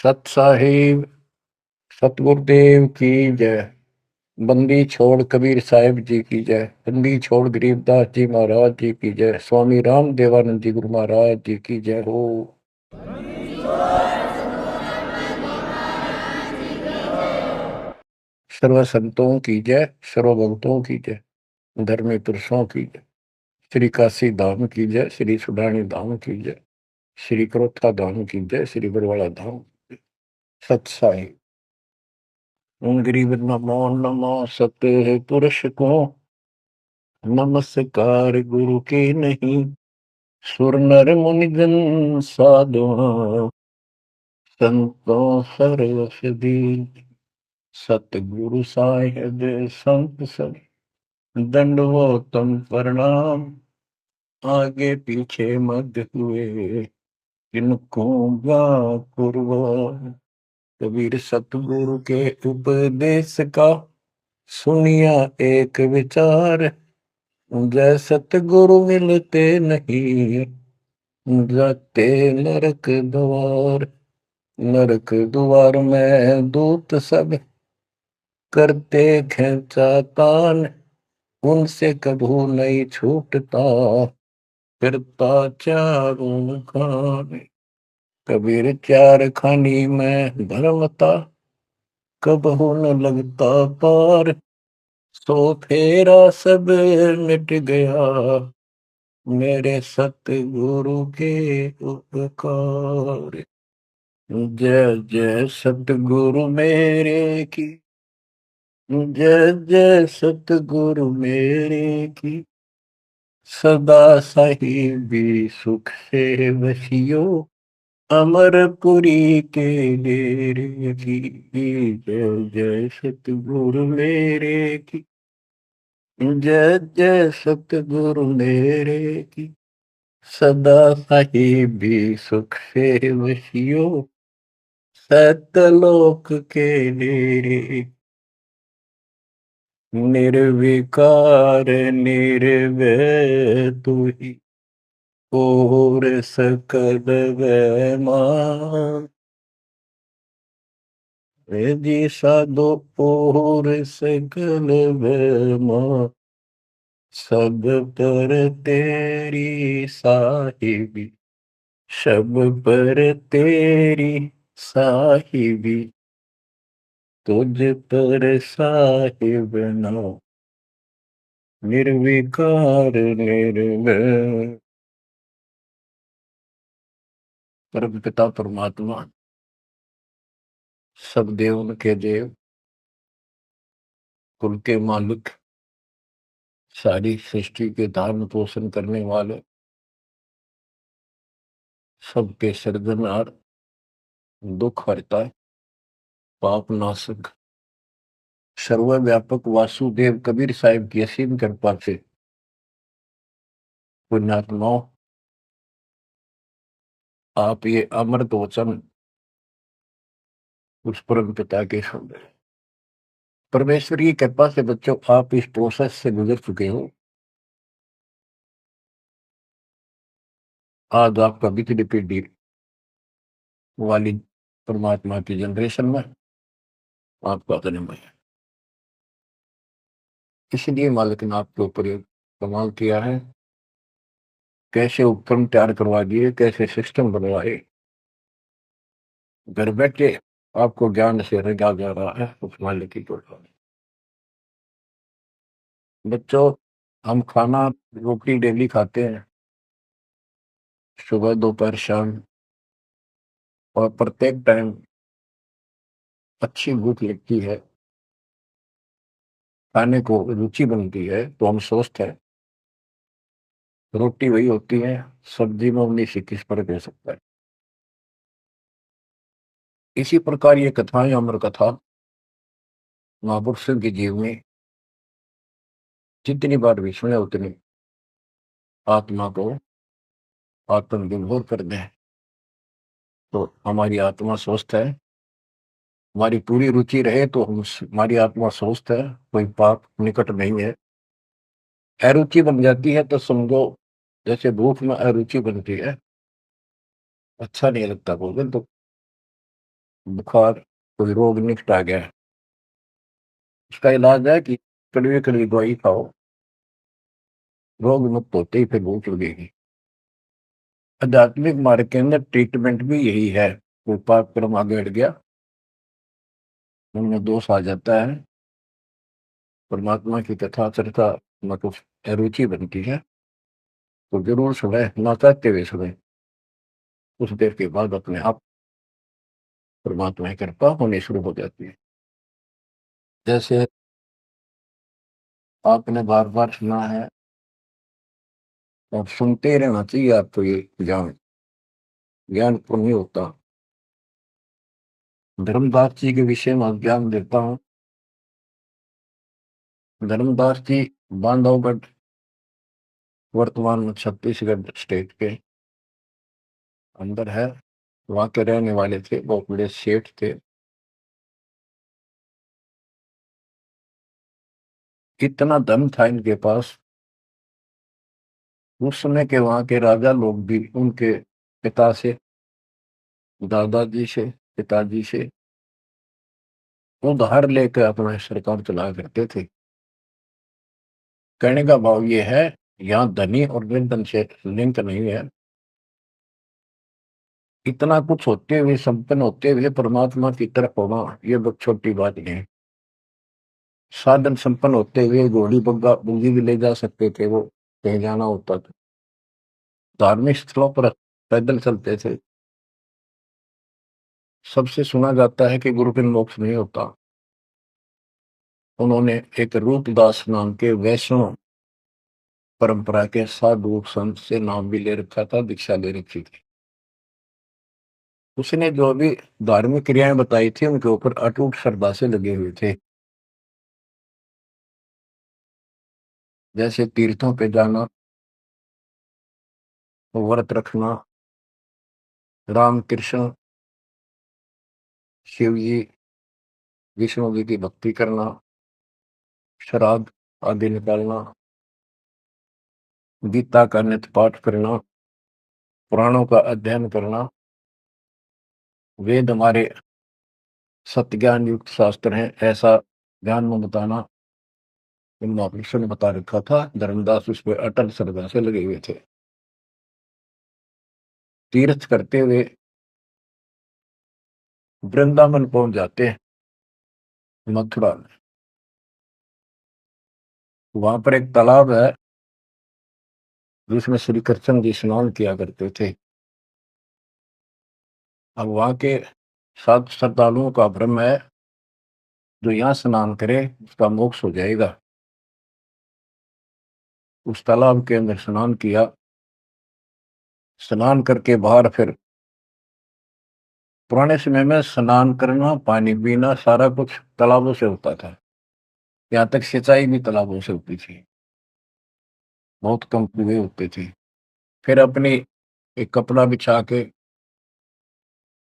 सत साहिब सतगुरुदेव की जय। बंदी छोड़ कबीर साहिब जी की जय। बंदी छोड़ गरीबदास जी महाराज जी की जय। स्वामी राम देवानंद जी गुरु महाराज जी की जय हो। सर्व संतों की जय, सर्व भक्तों की जय, धर्मी पुरुषों की जय। श्री काशी धाम की जय, श्री सुडानी धाम की जय, श्री क्रोथा धाम की जय, श्री बरवाड़ा धाम। सत साहिब। गरीब नमो नमो सत पुरुष को नमस्कार गुरु के नहीं। सुर नर मुनि जन साधु संतों सर्वसदी। सतगुरु साहिब संत सब दंडवतम प्रणाम। आगे पीछे मध्य हुए किनको कुर्बान। कबीर सतगुरु के उपदेश का सुनिया एक विचार। जय सतगुरु मिलते नहीं जाते नरक द्वार। नरक द्वार में दूत सब करते खेचा तान। उनसे कभू नहीं छूटता फिरता चारों खान। कबीर चार खानी में भरमता कबहू न लगता पार। सो फेरा सब मिट गया मेरे सतगुरु के उपकार। जय जय सतगुरु मेरे की जय जय सतगुरु मेरे की। सदा साहिबी सुख से वसियो अमरपुरी के डेरे की। जय जय सतगुरु मेरे की जय जय सतगुरु मेरे की। सदा साहिबी सुख से वसियो सतलोक के डेरे। निर्विकार निर्भय तू ही और सकल वैमान। जी साधो और सकल वैमान। सब पर तेरी साहिबी सब पर तेरी साहिबी। तुझ पर साहिब नो निर्विकार निर्भय। परम पिता परमात्मा सब देव के देव कुल के मालिक सारी सृष्टि के धारण पोषण करने वाले सबके सर्जनहार दुख हरता पाप नाशक सर्वव्यापक वासुदेव कबीर साहिब की असीम कृपा से पुण्यात्माओं आप ये अमृत वचन उस परम पिता के सुन रहे। परमेश्वर की कृपा से बच्चों आप इस प्रोसेस से गुजर चुके हो। आज आपका बिजली पीढ़ी वाली परमात्मा की जनरेशन में आपका जन्म है। इसलिए मालिक ने आपके ऊपर एक कमाल किया है। कैसे उपकरण तैयार करवा दिए, कैसे सिस्टम बनवाए। घर बैठे आपको ज्ञान से रंगा जा रहा है उस मालिक की कृपा। बच्चों हम खाना रोटी डेली खाते हैं, सुबह दोपहर शाम, और प्रत्येक टाइम अच्छी भूख लगती है, खाने को रुचि बनती है तो हम स्वस्थ हैं। रोटी वही होती है, सब्जी में 19-21 फर्क हो सकता है। इसी प्रकार ये कथाएं अमर कथा महापुरुषों के जीव में जितनी बार भी सुने उतनी आत्मा को आत्मविभोर कर दें तो हमारी आत्मा स्वस्थ है। हमारी पूरी रुचि रहे तो हमारी आत्मा स्वस्थ है, कोई पाप निकट नहीं है। अरुचि बन जाती है तो समझो जैसे भूख में अरुचि बनती है, अच्छा नहीं लगता भोजन। तो बुखार, कोई रोग निकट आ गया है, उसका इलाज है कि कड़वी कड़वी दवाई खाओ, रोग मुक्त होते ही फिर भूख लगेगी। आध्यात्मिक मार्ग के अंदर ट्रीटमेंट भी यही है। कोई पाप कर्म आगे हट गया, उनमें दोष आ जाता है, परमात्मा की कथा चर्चा में कुछ अरुचि बनती है, तो जरूर सुने, ना चाहते हुए सुने। कुछ देर के बाद अपने आप परमात्मा की कृपा होनी शुरू हो जाती है। जैसे आपने बार बार सुना है और सुनते ही रहना चाहिए आपको, ये ज्ञान ज्ञान को नहीं होता। धर्मदास जी के विषय में ज्ञान देता हूँ। धर्मदास जी बांधवगढ़, वर्तमान में छत्तीसगढ़ स्टेट के अंदर है, वहां के रहने वाले थे, बहुत बड़े सेठ थे। इतना धन था इनके पास, उस समय के वहां के राजा लोग भी उनके पिता से, दादाजी से, पिताजी से उधार लेकर अपना सरकार चलाया करते थे। कहने का भाव ये है, यहाँ धनी और निर्धन से लिंक नहीं है। इतना कुछ होते हुए, संपन्न होते हुए परमात्मा की तरफ होना ये बहुत छोटी बात नहीं है। साधन संपन्न होते हुए घोड़ी बग्गा बूंदी भी ले जा सकते थे, वो कहीं जाना होता था। धार्मिक स्थलों पर पैदल चलते थे। सबसे सुना जाता है कि गुरु बिन मोक्ष नहीं होता। उन्होंने एक रूपदास नाम के वैष्णव परंपरा के साधु संत से नाम भी ले रखा था, दीक्षा ले रखी थी। उसने जो भी धार्मिक क्रियाएं बताई थी उनके ऊपर अटूट श्रद्धा से लगे हुए थे। जैसे तीर्थों पे जाना, व्रत रखना, राम कृष्ण, शिव जी, विष्णु जी की भक्ति करना, श्राद्ध आदि निकालना, गीता का नित्य पाठ करना, पुराणों का अध्ययन करना, वेद हमारे सत्य ज्ञान युक्त शास्त्र हैं, ऐसा ज्ञान में बताना, इन महापुरुषों ने बता रखा था। धर्मदास उस पर अटल श्रद्धा से लगे हुए थे। तीर्थ करते हुए वृंदावन पहुंच जाते हैं, मथुरा में। वहां पर एक तालाब है जिसमें श्री कृष्ण जी स्नान किया करते थे। अब वहां के साध श्रद्धालुओं का भ्रम है, जो यहाँ स्नान करे उसका मोक्ष हो जाएगा। उस तालाब के अंदर स्नान किया, स्नान करके बाहर फिर, पुराने समय में स्नान करना, पानी पीना, सारा कुछ तालाबों से होता था। यहाँ तक सिंचाई भी तालाबों से होती थी, बहुत कम कुएं होते थे। फिर अपनी एक कपड़ा बिछा के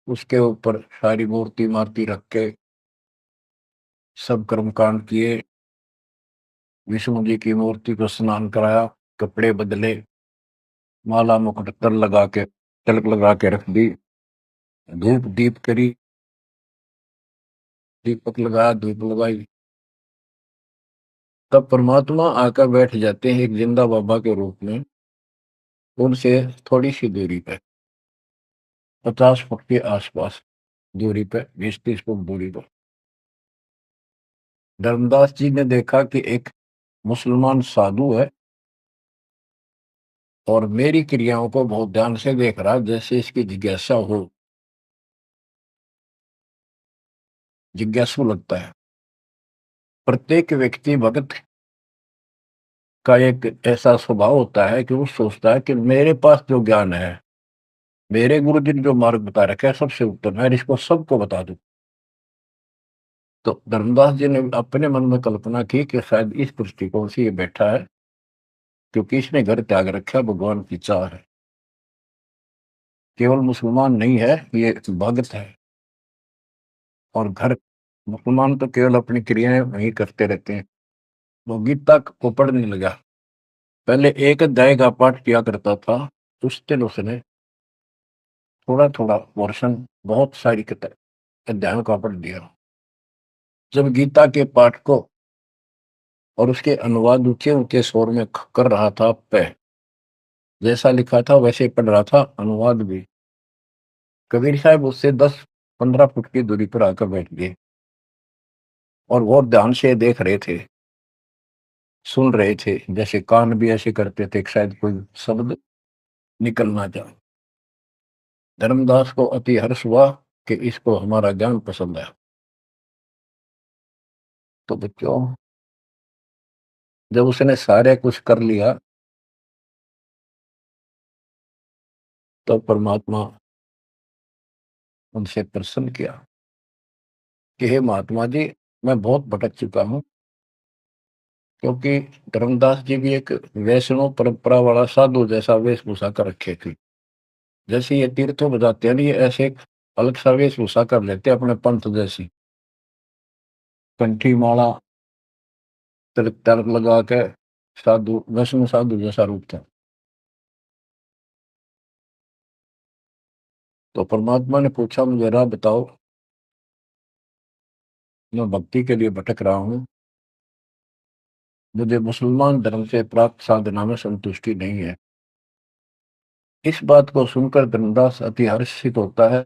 उसके ऊपर सारी मूर्ति मार्ति रख के सब कर्मकांड किए। विष्णु जी की मूर्ति को स्नान कराया, कपड़े बदले, माला मुकुट तर लगा के, तिलक लगा के रख दी, धूप दीप करी, दीपक लगाया, धूप लगाई। तब परमात्मा आकर बैठ जाते हैं एक जिंदा बाबा के रूप में, उनसे थोड़ी सी दूरी पे, 50 फुट के आसपास दूरी पे, 20-30 फुट दूरी पर। धर्मदास जी ने देखा कि एक मुसलमान साधु है और मेरी क्रियाओं को बहुत ध्यान से देख रहा, जैसे इसकी जिज्ञासा हो, जिज्ञासु लगता है। प्रत्येक व्यक्ति भगत का एक ऐसा स्वभाव होता है कि वो सोचता है कि मेरे पास जो ज्ञान है, मेरे गुरु जी ने जो मार्ग बता रखा है सबसे उत्तम है, इसको सबको बता दूं। तो धर्मदास जी ने अपने मन में कल्पना की कि शायद इस दृष्टिकोण से ये बैठा है, क्योंकि इसने घर त्याग रखा, भगवान की चाह है। केवल मुसलमान नहीं है, ये भगत है। और घर, मुसलमान तो केवल अपनी क्रियाएं वही करते रहते हैं। वो गीता को पढ़ने लगा। पहले एक अध्याय का पाठ किया करता था, उस दिन उसने थोड़ा थोड़ा पोर्शन, बहुत सारी किताब अध्यायों का पढ़ दिया। जब गीता के पाठ को और उसके अनुवाद ऊंचे ऊंचे स्वर में कर रहा था, जैसा लिखा था वैसे पढ़ रहा था, अनुवाद भी, कबीर साहब उससे 10-15 फुट की दूरी पर आकर बैठ गए और बहुत ध्यान से देख रहे थे, सुन रहे थे, जैसे कान भी ऐसे करते थे कि शायद कोई शब्द निकल ना जाए। धर्मदास को अति हर्ष हुआ कि इसको हमारा ज्ञान पसंद है। तो बच्चों, जब उसने सारे कुछ कर लिया तो परमात्मा उनसे प्रसन्न किया कि हे महात्मा जी, मैं बहुत भटक चुका हूं, क्योंकि धर्मदास जी भी एक वैष्णव परंपरा वाला साधु जैसा वेशभूषा कर रखे थे। जैसे ये तीर्थों बजाते हैं ना, ये ऐसे एक अलग सा वेशभूषा कर लेते हैं अपने पंथ जैसी, कंठी माला, तिलक तिलक लगा के साधु, वैष्णव साधु जैसा रूप था। तो परमात्मा ने पूछा, मुझे राह बताओ, मैं भक्ति के लिए भटक रहा हूँ, मुझे मुसलमान धर्म से प्राप्त साधना में संतुष्टि नहीं है। इस बात को सुनकर धर्मदास अति हर्षित होता है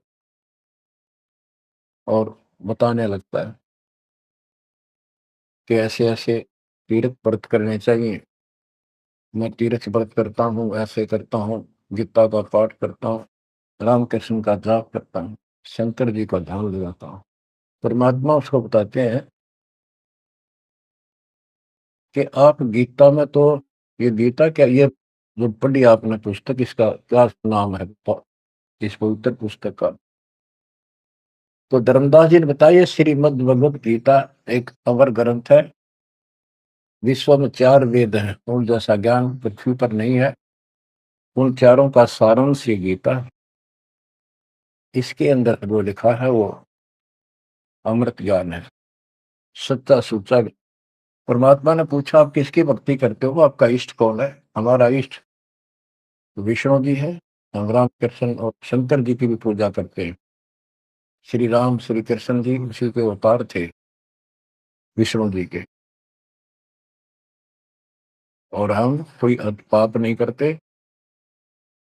और बताने लगता है कि ऐसे ऐसे तीर्थ व्रत करने चाहिए, मैं तीर्थ व्रत करता हूँ, ऐसे करता हूँ, गीता का पाठ करता हूँ, रामकृष्ण का जाप करता हूँ, शंकर जी का ध्यान लगाता हूँ। परमात्मा उसको बताते हैं कि आप गीता में तो, ये गीता क्या, ये जो पढ़ी आपने पुस्तक, इसका क्या नाम है, इस पवित्र पुस्तक का? तो धर्मदास जी ने बताया, श्रीमद् भगवत गीता एक अवर ग्रंथ है, विश्व में 4 वेद हैं, उन जैसा ज्ञान पृथ्वी पर नहीं है, उन चारों का सारांश ये गीता है। इसके अंदर जो लिखा है वो अमृत ज्ञान है, सच्चा सुच्चा। परमात्मा ने पूछा, आप किसकी भक्ति करते हो, आपका इष्ट कौन है? हमारा इष्ट विष्णु जी है, हम राम कृष्ण और शंकर जी की भी पूजा करते हैं। श्री राम श्री कृष्ण जी उसी के अवतार थे, विष्णु जी के। और हम कोई पाप नहीं करते,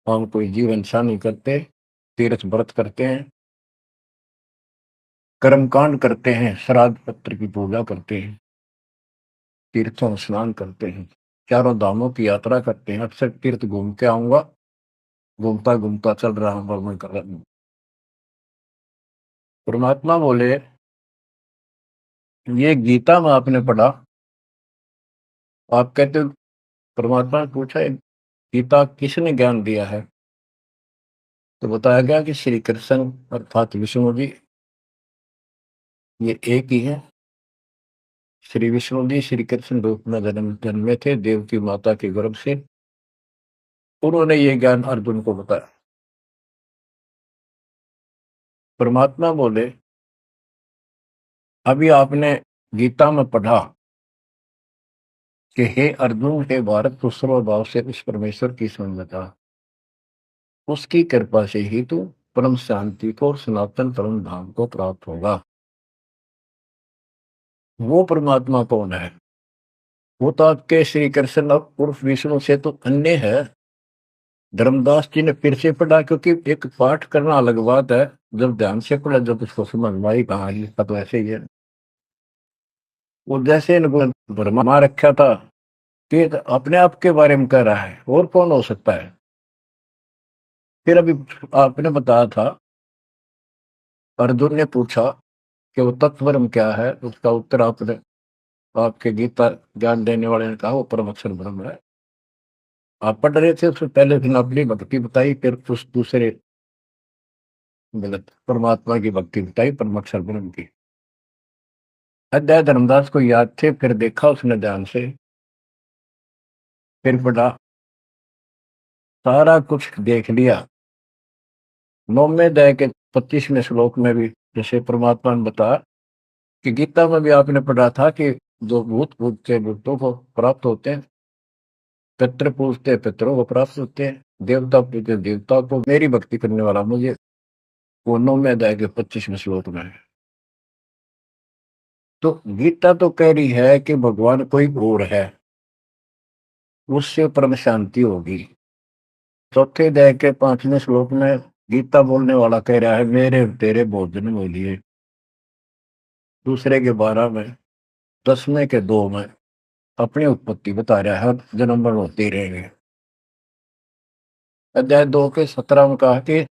हम कोई जीव हिंसा नहीं करते, तीर्थ व्रत करते हैं, कर्मकांड करते हैं, श्राद्ध पत्र की पूजा करते हैं, तीर्थों में स्नान करते हैं, चारों धामों की यात्रा करते हैं। अक्सर तीर्थ घूम के आऊंगा, घूमता घूमता चल रहा हूँ मैं कर रहा हूँ। परमात्मा बोले, ये गीता में आपने पढ़ा, आप कहते हो, परमात्मा ने पूछा, "ये गीता किसने ज्ञान दिया है?" तो बताया गया कि श्री कृष्ण अर्थात विष्णु जी, ये एक ही है। श्री विष्णु जी श्री कृष्ण रूप में जन्मे थे देवकी माता के गर्भ से, उन्होंने ये ज्ञान अर्जुन को बताया। परमात्मा बोले, अभी आपने गीता में पढ़ा कि हे अर्जुन, हे भारत, तू सर्वभाव से उस परमेश्वर की समझ बता, उसकी कृपा से ही तू परम शांति को और सनातन परम धाम को प्राप्त होगा। वो परमात्मा कौन है? वो तो आपके श्री कृष्ण उर्फ विष्णु से तो अन्य है। धर्मदास जी ने फिर से पढ़ा, क्योंकि एक पाठ करना अलग बात है, जब ध्यान से पढ़ा, जब उसको समझ में आई, कहा लिखा तो ऐसे ही है। वो जैसे इनको भरमा रखा था कि अपने आप के बारे में कह रहा है, और कौन हो सकता है? फिर अभी आपने बताया था, अर्जुन ने पूछा कि वो तत्वरम क्या है, उसका उत्तर आपने, आपके गीता ज्ञान देने वाले ने कहा, वो परम अक्षर ब्रह्म है। आप पढ़ रहे थे, उससे पहले फिर अपनी भक्ति बताई, फिर कुछ दूसरे गलत परमात्मा की भक्ति बताई, परम अक्षर ब्रह्म की। अध्याय धर्मदास को याद थे, फिर देखा उसने ध्यान से, फिर पढ़ा, सारा कुछ देख लिया। 9वें अध्याय के 25वें श्लोक में भी जैसे परमात्मा ने बताया कि गीता में भी आपने पढ़ा था कि जो भूत पूजते भूतों को प्राप्त होते हैं, पितृ पूजते पितरों को प्राप्त होते हैं, देवता पूजते देवता को, मेरी भक्ति करने वाला मुझे, वो 9वें अध्याय के 25वें श्लोक में है। तो गीता तो कह रही है कि भगवान कोई और है, उससे परम शांति होगी। चौथे अध्याय के 5वें श्लोक में गीता बोलने वाला कह रहा है मेरे और तेरे बहुत जन्म हो लिए। दूसरे के 12 में, 10वें के 2 में अपनी उत्पत्ति बता रहा है, जन्म मरण होते ही रहेंगे। अध्याय 2 के 17 में कहा कि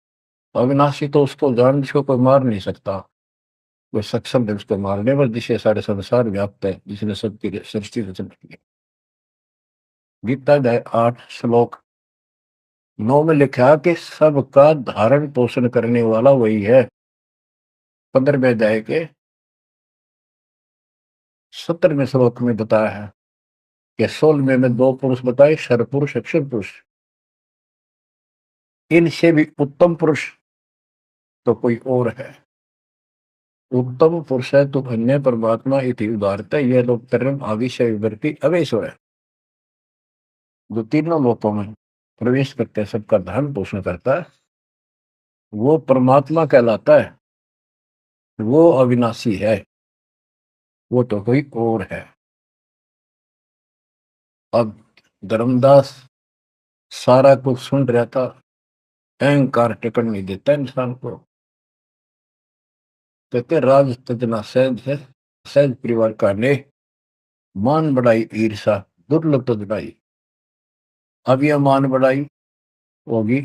अविनाशी तो उसको जान जिसको कोई मार नहीं सकता, कोई सक्षम है उसको मारने पर, जिसे सारे संसार व्याप्त है, जिसने सबकी सृष्टि रचना की। गीता अध्याय 8 श्लोक 9 में लिखा कि सबका धारण पोषण करने वाला वही है। 15वें अध्याय के 17वें श्लोक में बताया है कि 16वें में 2 पुरुष बताए, शर पुरुष, अक्षर पुरुष। इनसे भी उत्तम पुरुष तो कोई और है। उत्तम पुरुष है तो अन्य परमात्मा इति उदारता, यह लोग कर्म आविषय विवृत्ति अवेश है, जो तीनों लोकों में प्रवेश करके सबका धारण पोषण करता है, वो परमात्मा कहलाता है। वो अविनाशी है, वो तो कोई और है। अब धर्मदास सारा कुछ सुन रहा था, अहंकार टिकट नहीं देता इंसान को। कहते राज तजना सहज है, सहज परिवार का ने मान बढ़ाई ईर्षा दुर्लभ तजनाई। अब यह मान बढ़ाई होगी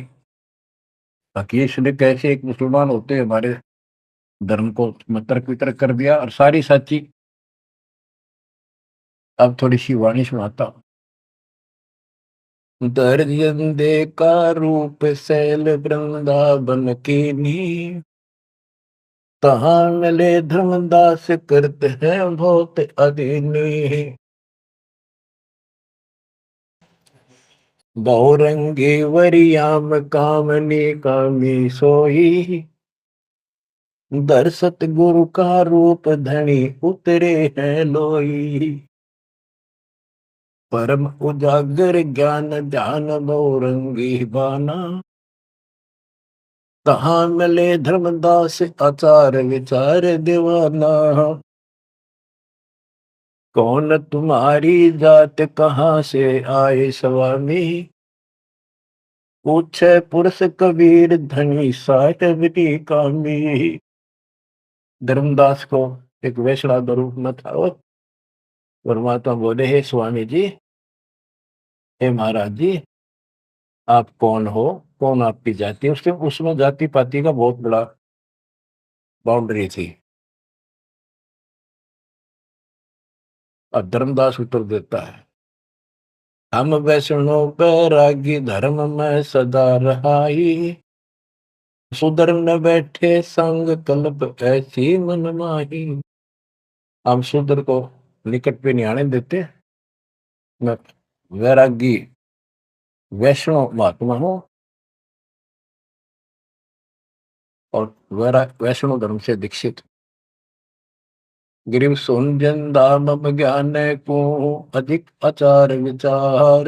ताकि इसने कैसे एक मुसलमान होते हमारे धर्म को तर्क वितर्क कर दिया और सारी सच्ची। अब थोड़ी सी वाणी सुनाता हूं। दर्जन दे का रूप सैल वृंदावन की नी, तहां मिले धर्मदास करते हैं बहुत अधीनी। बहुरंगी वरियाम कामनी कामी सोई, दर्शत गुरु का रूप धनी उतरे हैं लोई। परम उजागर ज्ञान ध्यान बहुरंगी बाना, तहां मिले धर्मदास आचार विचार दीवाना। कौन तुम्हारी जात कहाँ से आए स्वामी, पूछे पुरुष कबीर धनी साहिबी कामी। धर्मदास को एक वैष्णव का रूप में था वो। परमात्मा बोले हे स्वामी जी, हे महाराज जी, आप कौन हो, कौन आपकी जाति। उसके उसमें जाति पाति का बहुत बड़ा बाउंड्री थी। अब धर्मदास उत्तर देता है, हम वैष्णो बैरागी धर्म में सदा रहाई, सुधर न बैठे संग कल्प ऐसी मन माही। हम सुधर को निकट पे नहीं आने देते। मैं वैरागी वैष्णव महात्मा हूं और वैष्णव धर्म से दीक्षित। गिरिव सुनजन दाम ज्ञान को अधिक आचार विचार,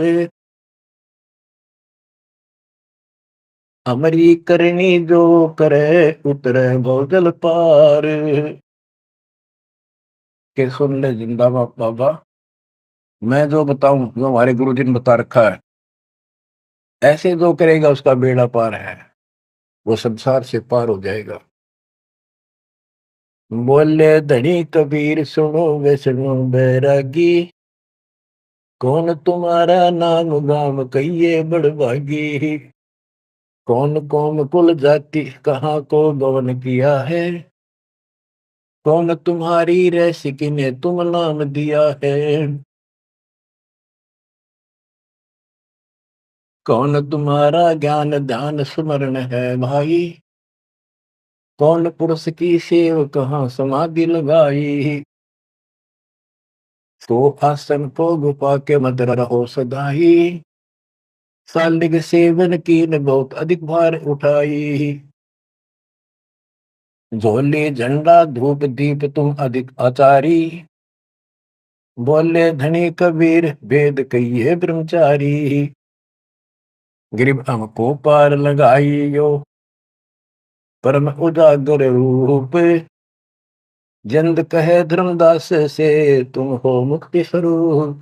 हमारी करनी जो करे उतरे भोजल पार। के सुन ले जिंदा बाबा, मैं जो बताऊं, जो हमारे गुरु जी ने बता रखा है, ऐसे जो करेगा उसका बेड़ा पार है, वो संसार से पार हो जाएगा। बोले धनी कबीर सुनो वे सुनो बैरागी, कौन तुम्हारा नाम गाम कहिए बड़भागी। कौन कौम कुल जाति कहाँ को गवन किया है, कौन तुम्हारी रैसी किने तुम नाम दिया है। कौन तुम्हारा ज्ञान ध्यान स्मरण है भाई, कौन पुरुष की सेव कहाँ समाधि लगाई। तो आसन को गुपा के मत रहो सदाई, सालिग सेवन की न बहुत अधिक भार उठाई। झोली झंडा धूप दीप तुम अधिक आचारी, बोले धनी कबीर वेद कहिए ब्रह्मचारी। गिरिब हमको पार लगाइयो परम उजागर रूप, जिंद कहे धर्मदास से तुम हो मुक्ति स्वरूप।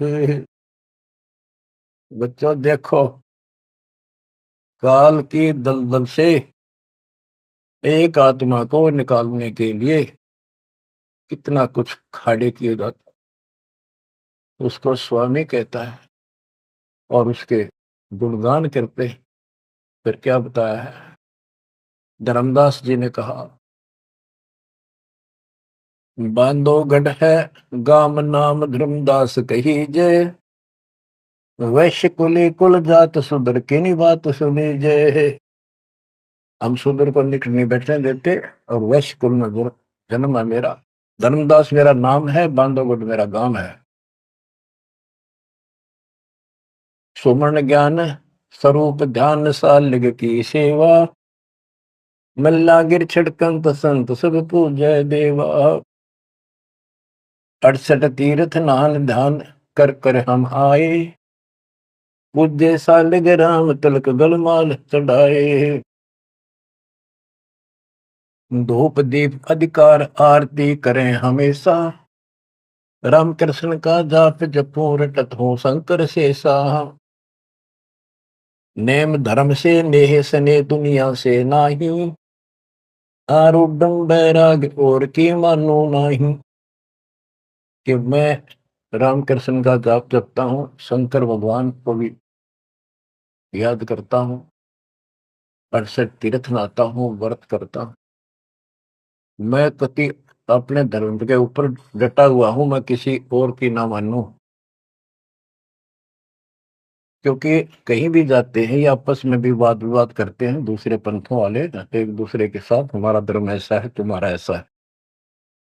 बच्चों देखो, काल की दलदल से एक आत्मा को निकालने के लिए कितना कुछ खाड़े किए जाता, उसको स्वामी कहता है और उसके गुणगान करते। फिर क्या बताया है, धर्मदास जी ने कहा, बांधोगढ़ है गाम नाम धर्मदास कही जय, वैश्य कुली कुल जात सुधर की नी बात सुनी जय। हम सुधर को निकट नहीं बैठने देते और वैश्य कुल में जन्म है मेरा, धर्मदास मेरा नाम है, बांधोगढ़ मेरा गांव है। सुमन ज्ञान स्वरूप ध्यान सालिग की सेवा, मल्ला गिर छिड़कंत संत सब पूजय देवा। 68 तीर्थ नान ध्यान कर कर हम आए, पूज्य सालिग राम तिलक गलमाल चढ़ाए। धूप दीप अधिकार आरती करें हमेशा, राम कृष्ण का जाप जपो रटत हो शंकर शेषा। नेम धर्म से नेह सने दुनिया से नाही, आरूढ़ बैराग और की मानो नाही। कि मैं रामकृष्ण का जाप जपता हूँ, शंकर भगवान को भी याद करता हूँ, 68 तीर्थ नहाता हूँ, व्रत करता हूँ। मैं कति अपने धर्म के ऊपर डटा हुआ हूं, मैं किसी और की ना मानूं। क्योंकि कहीं भी जाते हैं या आपस में भी वाद विवाद करते हैं दूसरे पंथों वाले एक दूसरे के साथ, हमारा धर्म ऐसा है, तुम्हारा ऐसा है।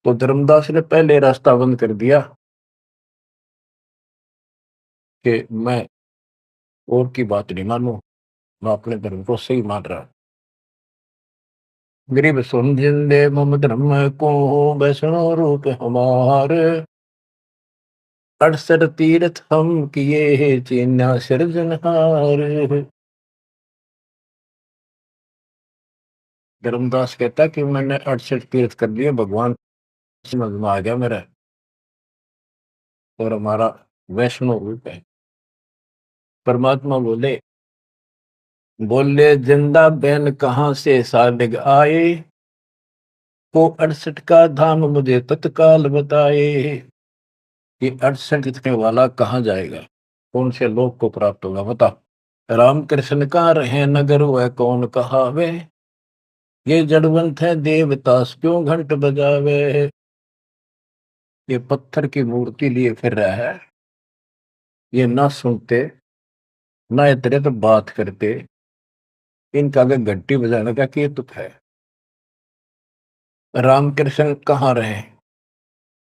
तो धर्मदास ने पहले रास्ता बंद कर दिया कि मैं और की बात नहीं मानूं, मैं अपने धर्म को सही मान रहा। गरीब सुन जिंदे मम धर्म को, वैष्णो रूप हमारे, 68 तीर्थ हम किए चीन्या सिरजनहार। धर्मदास कहता कि मैंने 68 तीर्थ कर लिए, भगवान समझ में आ गया मेरा, और हमारा वैष्णव रूप है। परमात्मा बोले, बोले जिंदा बैन कहाँ से सालिग आए, को 68 का धाम मुझे तत्काल बताए। ये 68 लिखने वाला कहाँ जाएगा, कौन से लोक को प्राप्त होगा, बता। राम कृष्ण का रहे नगर वह कौन कहावे, ये जड़वंत है देवतास क्यों घंट बजावे। ये पत्थर की मूर्ति लिए फिर रहा है, ये ना सुनते ना इतरे तो बात करते, इनका अगर घंटी बजाने का क्या तुक है। रामकृष्ण कहाँ रहे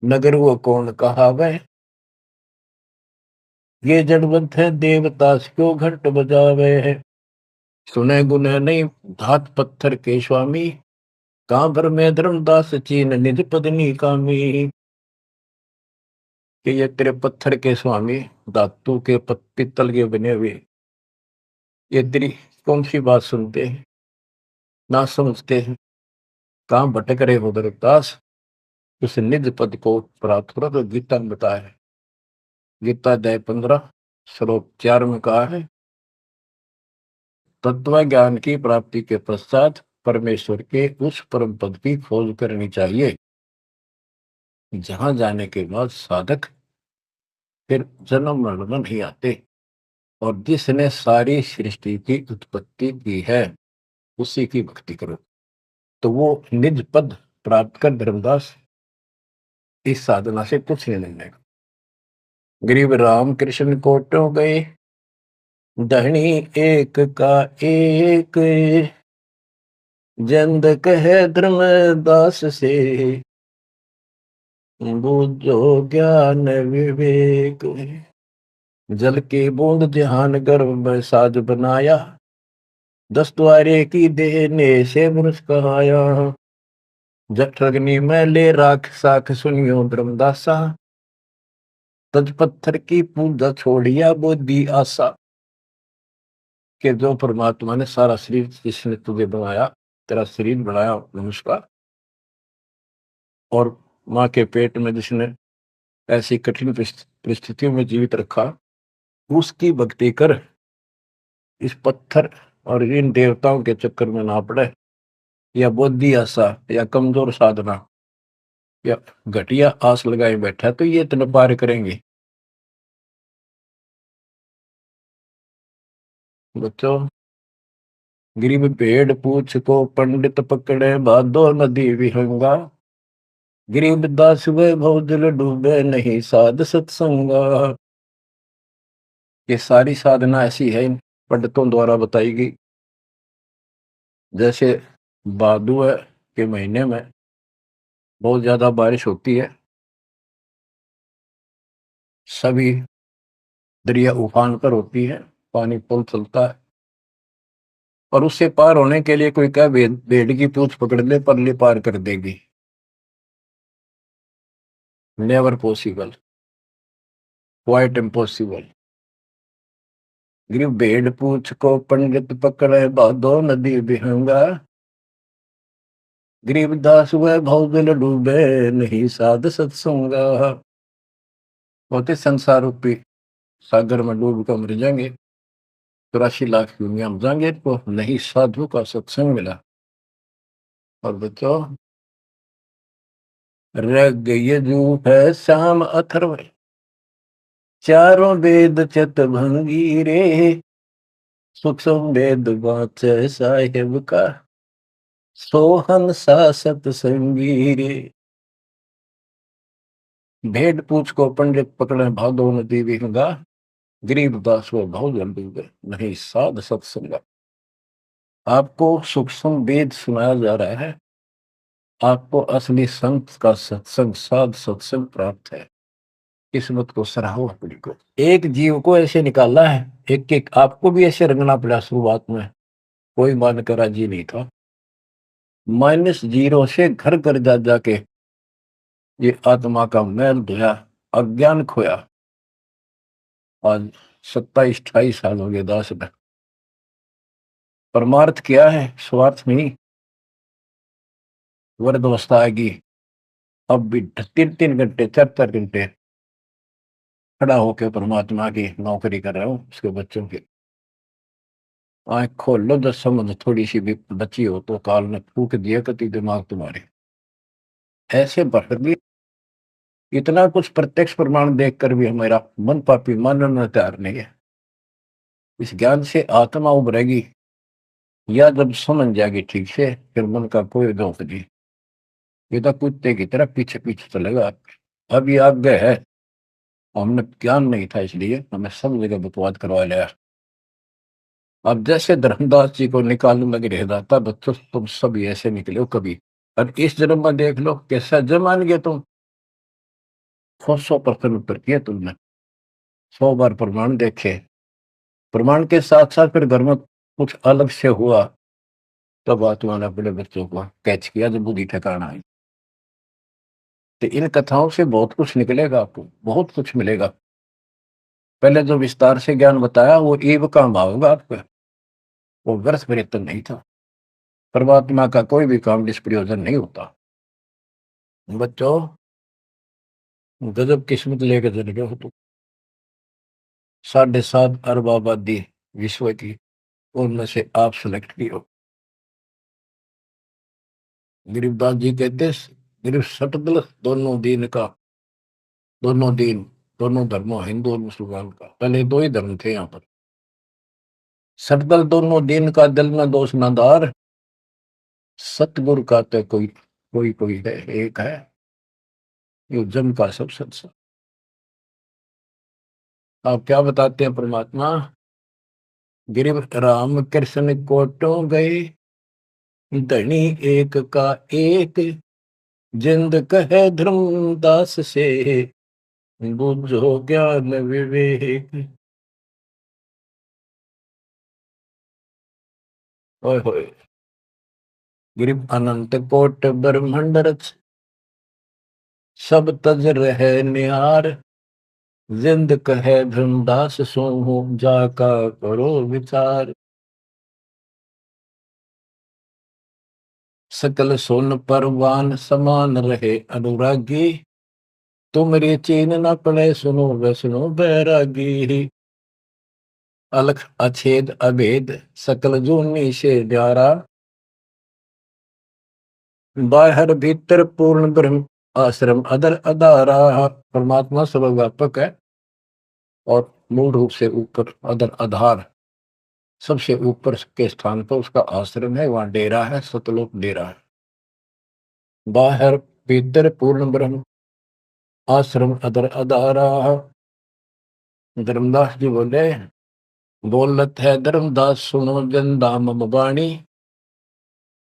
नगर वो कौन कहावे, ये जड़वंत है देवतास क्यों घंट बजावे। सुने गुने नहीं धात पत्थर के स्वामी, कहां भर में धर्मदास चीन निज पदनी कामी। कि ये तेरे पत्थर के स्वामी, धातु के पित्तल के बने हुए, ये तेरी कौन सी बात सुनते हैं, ना समझते हैं, कहां भटक रहे हो धर्मदास। उस निज पद को प्राप्त करो, तो गीता में बताया है, गीता अध्याय 15 श्लोक 4 में कहा है, तत्व ज्ञान की प्राप्ति के पश्चात परमेश्वर के उस परम पद की खोज करनी चाहिए, जहां जाने के बाद साधक फिर जन्म मरण में नहीं आते। और जिसने सारी सृष्टि की उत्पत्ति की है उसी की भक्ति करो, तो वो निज पद प्राप्त कर धर्मदास इस साधना से कुछ नहीं लेने का। गरीब राम कृष्ण कोटो गए, धनी एक का एक, जंद कहे धर्मदास से, बूझो ज्ञान विवेक। जल की बूंद ध्यान गर्भ में साज बनाया, 10 द्वारे की देने से मनुष्य कहाया। जठरग्नि में ले राख साख सुनियो धर्मदासा, तज पत्थर की पूजा छोड़िया बुद्धि आशा। कि जो परमात्मा ने सारा शरीर जिसने तुझे बनाया, तेरा शरीर बनाया मनुष्य का, और माँ के पेट में जिसने ऐसी कठिन परिस्थितियों में जीवित रखा, उसकी भक्ति कर, इस पत्थर और इन देवताओं के चक्कर में ना पड़े, या बुद्धि आशा या कमजोर साधना या घटिया आस लगाए बैठा तो ये इतना पार करेंगे। बच्चों, गरीब पेड़ पूछ को पंडित पकड़े, भादो नदी विहंगा, गरीबदास वैभव दिल डूबे, नहीं साध सत्संगा। ये सारी साधना ऐसी है इन पंडितों द्वारा बताई गई। जैसे भादुआ के महीने में बहुत ज्यादा बारिश होती है, सभी दरिया उफान पर होती है, पानी पुल चलता है, और उससे पार होने के लिए कोई क्या भेड़ की पूंछ पकड़ ले, परली पार कर देगी। Never possible, quite impossible. गिरी भेड़ पूछ को पंडित पकड़े, भादो नदी विहंगा, गरीबदास वह भव दिल डूबे, नहीं साध सत्संगा। होते संसार रूपी सागर में डूब कर मर जाएंगे, 84 लाख दुनिया में जाएंगे, तो नहीं साधु का सत्संग मिला। और बच्चों, रग यजु है श्याम अथर्व, चारों वेद चित भंगी रे, सूक्ष्म वेद वाचे साहेब का, सोहन सा सतसंगी रे। भेड़ पूछ को पंडित पकड़े, भादो नदी विहंगा, गरीबदास वो बहुत जल्दी गए, नहीं साध सत्संग। आपको सूक्ष्म वेद सुनाया जा रहा है, आपको असली संत का सत्संग साध सत्संग प्राप्त है। किस्मत को सराहो अपनी को। एक जीव को ऐसे निकाला है, एक एक आपको भी ऐसे रंगना पड़ा। शुरुआत में कोई मानकर राजी नहीं था, -0 से घर घर जा जाके ये आत्मा का मैल धोया, अज्ञान खोया। आज 27-28 साल हो गए दास में। परमार्थ क्या है? स्वार्थ नहीं। वृद्धावस्था आएगी, अब भी 3-3 घंटे 4-4 घंटे खड़ा होकर परमात्मा की नौकरी कर रहा हूँ, उसके बच्चों की। आंख खोल लो, 10 समझ थोड़ी सी भी बची हो तो काल ने फूक दिया कति दिमाग तुम्हारे। ऐसे भटक भी, इतना कुछ प्रत्यक्ष प्रमाण देखकर भी हमारा मन पापी मानना तैयार नहीं है। इस ज्ञान से आत्मा उभरेगी, या जब समझ जाएगी ठीक से, फिर मन का कोई दोष नहीं। ये तो कुत्ते की तरह पीछे पीछे चलेगा आपके। अब ये आज्ञा है, हमने ज्ञान नहीं था इसलिए हमें सब जगह बकवाद करवा लिया। अब जैसे धर्मदास जी को निकालने लगे रह जाता, बच्चों तुम सब ऐसे निकले हो कभी। और इस जन्म में देख लो कैसा जमान गए तुम। 100% उत्तर किया तुमने, 100 बार प्रमाण देखे। प्रमाण के साथ साथ फिर घर में कुछ अलग से हुआ, तब आत्मा ने अपने बच्चों को कैच किया जब बुद्धि ठिकाना आई। तो इन कथाओं से बहुत कुछ निकलेगा, आपको बहुत कुछ मिलेगा। पहले जो विस्तार से ज्ञान बताया वो ईव का भाव होगा आपका, वो व्यर्थ प्रयत्न नहीं था। परमात्मा का कोई भी काम निष्प्रयोजन नहीं होता। बच्चों, गजब किस्मत लेके चले गए हो तुम। 7.5 अरब आबादी विश्व की, उनमें से आप सिलेक्ट की हो। गरीबदास जी कहते, गरीब सटदल दोनों दीन का, दोनों दीन, दोनों धर्मों, हिंदू और मुसलमान का। पहले 2 ही धर्म थे यहाँ पर। सटदल दोनों दीन का, दिल में दोष न दार, सतगुरु का तो कोई कोई कोई है, एक है, यो जन का सब सत्संग। आप क्या बताते हैं परमात्मा? गिरिव राम कृष्ण कोटो गए, धनी एक का एक, जिंद कहे धर्मदास से, बुझो ज्ञान विवेक। ओए होए, गिरिव अनंत कोट ब्रह्मांड रच, सब तज रहे निहार, जिंद कहे धर्मदास सो, जाका करो विचार। सकल सोन परवान समान रहे अनुरागी, तुमरे चीन न पड़े सुनो वैष्णो बैरागी। अलख अछेद अभेद सकल जूनी से न्यारा, बाहर भीतर पूर्ण ब्रह्म आश्रम अदर अदारा। परमात्मा सर्वव्यापक है और मूल रूप से ऊपर अदर आधार सबसे ऊपर के स्थान पर उसका आश्रम है, वहां डेरा है, सतलोक डेरा है। बाहर भीतर पूर्ण ब्रह्म आश्रम अदर अदारा। धर्मदास जी बोले, बोलत है धर्मदास सुनो जन दाम बाणी,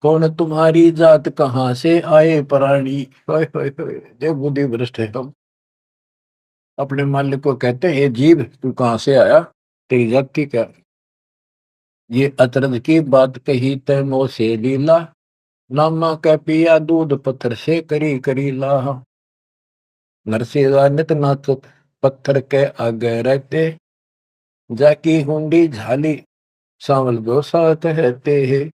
कौन तुम्हारी जात कहाँ से आए प्राणी। जो बुद्धि भ्रष्ट है हम अपने मालिक को कहते हैं, ये जीव तू कहाँ से आया, तेरी जाति क्या। ये अतरज की बात कही तैमो से लीला, नामा कै पिया दूध पत्थर से करी करी लाह। नरसिंह नित नाथ पत्थर के आगे रहते, जाकी हुंडी झाली सांवल गो सा कहते हैं।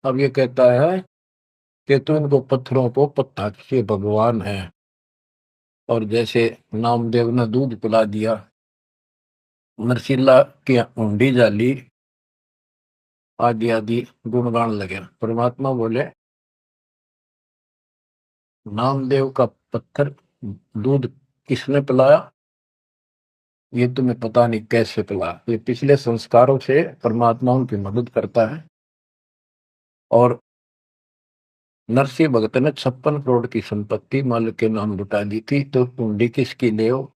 अब ये कहता है कि तू इनको पत्थरों को पत्ता के भगवान है, और जैसे नामदेव ने दूध पिला दिया, नरसिल्ला की हुंडी जाली, आदि आदि गुणगान लगे। परमात्मा बोले, नामदेव का पत्थर दूध किसने पिलाया, ये तुम्हें पता नहीं कैसे पिला। ये पिछले संस्कारों से परमात्मा उनकी मदद करता है। और नरसिंह भगत ने 56 करोड़ की संपत्ति मालिक के नाम लुटा दी थी, तो कुंडी किसकी ले हो।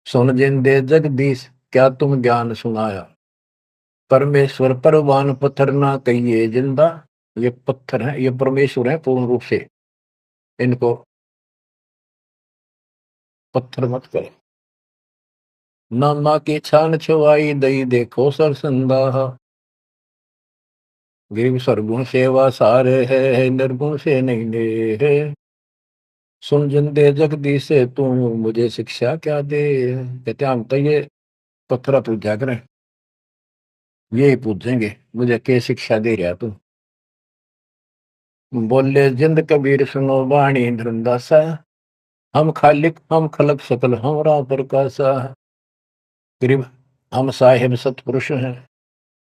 सुन जिन दे जगदीश क्या तुम ज्ञान सुनाया, परमेश्वर परवान पत्थर ना कहिए जिंदा। ये पत्थर है, ये परमेश्वर है पूर्ण रूप से, इनको पत्थर मत करो। नामा की छान छुआई दई देखो सरसंदा, गिरिव सरगुण सेवा सारे है निर्गुण से नहीं ले है। सुन जिन दे जगदीश से तू मुझे शिक्षा क्या दे। कहते हम तो ये पत्थर पूजा करें, यही पूछेंगे मुझे क्या शिक्षा दे रहा तू। बोले जिंद कबीर सुनो वाणी धर्मदासा, हम खालिक हम खलक सकल हमरा प्रकाशा। गरीब हम साहिब सतपुरुष हैं,